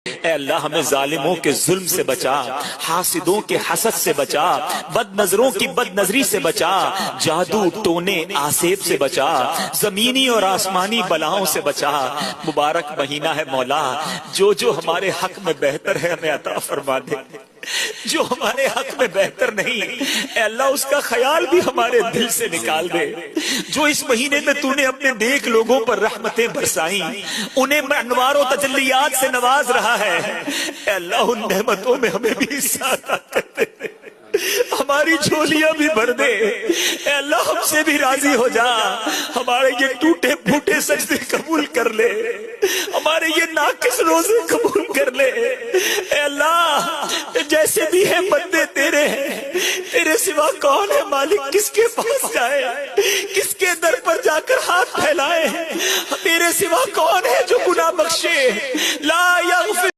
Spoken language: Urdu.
اے اللہ ہمیں ظالموں کے ظلم سے بچا، حاسدوں کے حسد سے بچا، بد نظروں کی بد نظری سے بچا، جادو ٹونے آسیب سے بچا، زمینی اور آسمانی بلاؤں سے بچا۔ مبارک مہینہ ہے مولا، جو ہمارے حق میں بہتر ہے ہمیں عطا فرما دے، جو ہمارے حق میں بہتر نہیں اے اللہ اس کا خیال بھی ہمارے دل سے نکال دے۔ جو اس مہینے میں تو نے اپنے نیک لوگوں پر رحمتیں برسائیں، انہیں انوار و تجلیات سے نواز رہا ہے، اے اللہ ان نعمتوں میں ہمیں بھی حصہ عطا کر دے، ہماری جھولیاں بھی بھر دے، اے اللہ ہم سے بھی راضی ہو جا، ہمارے یہ ٹوٹے پھوٹے سجدے قبول کر لے، ہمارے یہ ناقص روزے قبول کر لے، اے اللہ جیسے بھی ہیں بندے تیرے ہیں، تیرے سوا کون ہے مالک، کس کے پاس جائے، کس کے در پر جا کر ہاتھ پھیلائے، تیرے سوا کون ہے جو گناہ بخشے، لا یغفر